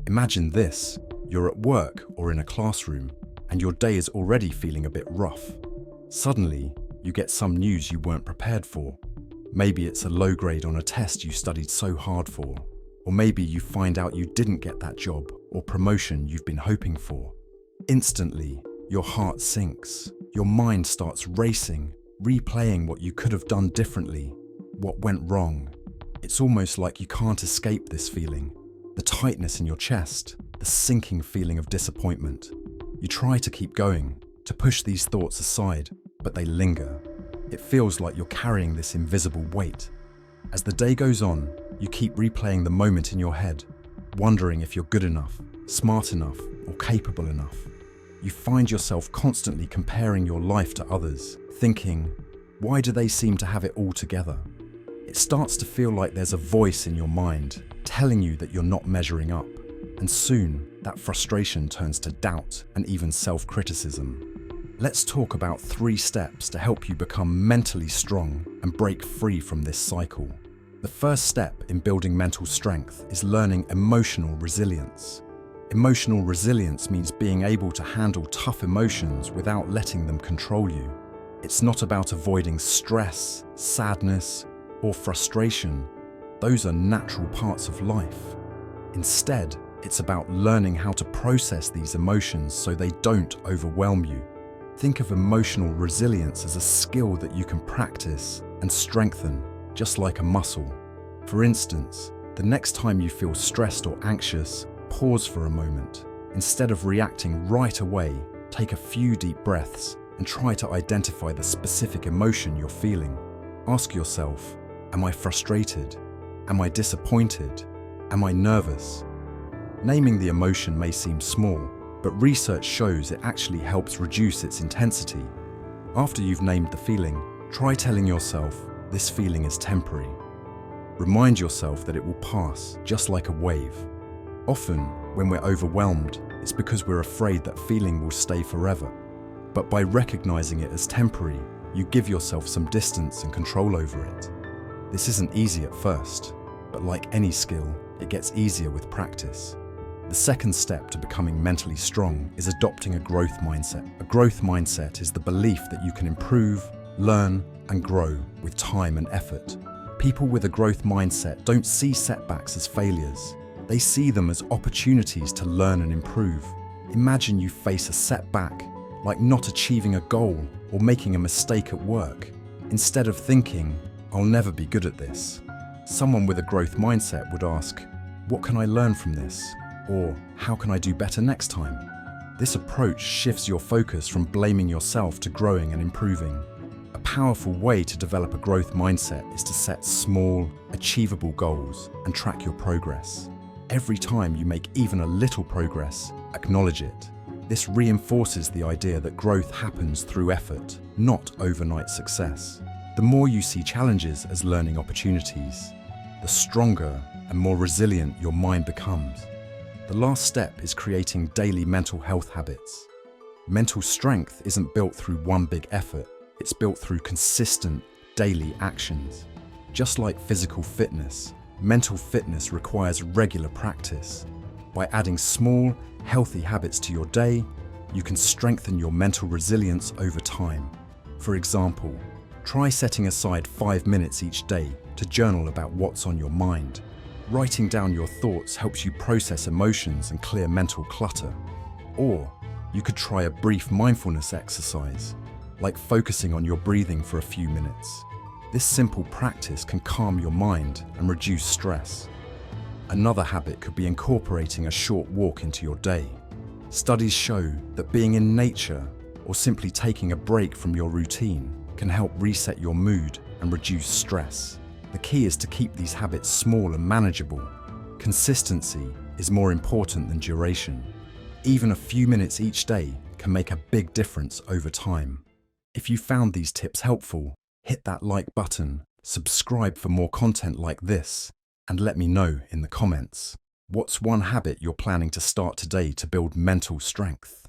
Imagine this: you're at work or in a classroom, and your day is already feeling a bit rough. Suddenly, you get some news you weren't prepared for. Maybe it's a low grade on a test you studied so hard for. Or maybe you find out you didn't get that job or promotion you've been hoping for. Instantly, your heart sinks. Your mind starts racing, replaying what you could have done differently, what went wrong. It's almost like you can't escape this feeling. The tightness in your chest, the sinking feeling of disappointment. You try to keep going, to push these thoughts aside, but they linger. It feels like you're carrying this invisible weight. As the day goes on, you keep replaying the moment in your head, wondering if you're good enough, smart enough, or capable enough. You find yourself constantly comparing your life to others, thinking, why do they seem to have it all together? It starts to feel like there's a voice in your mind telling you that you're not measuring up. And soon, that frustration turns to doubt and even self-criticism. Let's talk about 3 steps to help you become mentally strong and break free from this cycle. The first step in building mental strength is learning emotional resilience. Emotional resilience means being able to handle tough emotions without letting them control you. It's not about avoiding stress, sadness, or frustration. Those are natural parts of life. Instead, it's about learning how to process these emotions so they don't overwhelm you. Think of emotional resilience as a skill that you can practice and strengthen, just like a muscle. For instance, the next time you feel stressed or anxious, pause for a moment. Instead of reacting right away, take a few deep breaths and try to identify the specific emotion you're feeling. Ask yourself, am I frustrated? Am I disappointed? Am I nervous? Naming the emotion may seem small, but research shows it actually helps reduce its intensity. After you've named the feeling, try telling yourself, this feeling is temporary. Remind yourself that it will pass, just like a wave. Often, when we're overwhelmed, it's because we're afraid that feeling will stay forever. But by recognizing it as temporary, you give yourself some distance and control over it. This isn't easy at first, but like any skill, it gets easier with practice. The second step to becoming mentally strong is adopting a growth mindset. A growth mindset is the belief that you can improve, learn, and grow with time and effort. People with a growth mindset don't see setbacks as failures. They see them as opportunities to learn and improve. Imagine you face a setback, like not achieving a goal or making a mistake at work. Instead of thinking, I'll never be good at this, someone with a growth mindset would ask, what can I learn from this? Or how can I do better next time? This approach shifts your focus from blaming yourself to growing and improving. A powerful way to develop a growth mindset is to set small, achievable goals and track your progress. Every time you make even a little progress, acknowledge it. This reinforces the idea that growth happens through effort, not overnight success. The more you see challenges as learning opportunities, the stronger and more resilient your mind becomes. The last step is creating daily mental health habits. Mental strength isn't built through one big effort, it's built through consistent, daily actions. Just like physical fitness, mental fitness requires regular practice. By adding small, healthy habits to your day, you can strengthen your mental resilience over time. For example, try setting aside 5 minutes each day to journal about what's on your mind. Writing down your thoughts helps you process emotions and clear mental clutter. Or you could try a brief mindfulness exercise, like focusing on your breathing for a few minutes. This simple practice can calm your mind and reduce stress. Another habit could be incorporating a short walk into your day. Studies show that being in nature or simply taking a break from your routine can help reset your mood and reduce stress. The key is to keep these habits small and manageable. Consistency is more important than duration. Even a few minutes each day can make a big difference over time. If you found these tips helpful, hit that like button, subscribe for more content like this, and let me know in the comments. What's one habit you're planning to start today to build mental strength?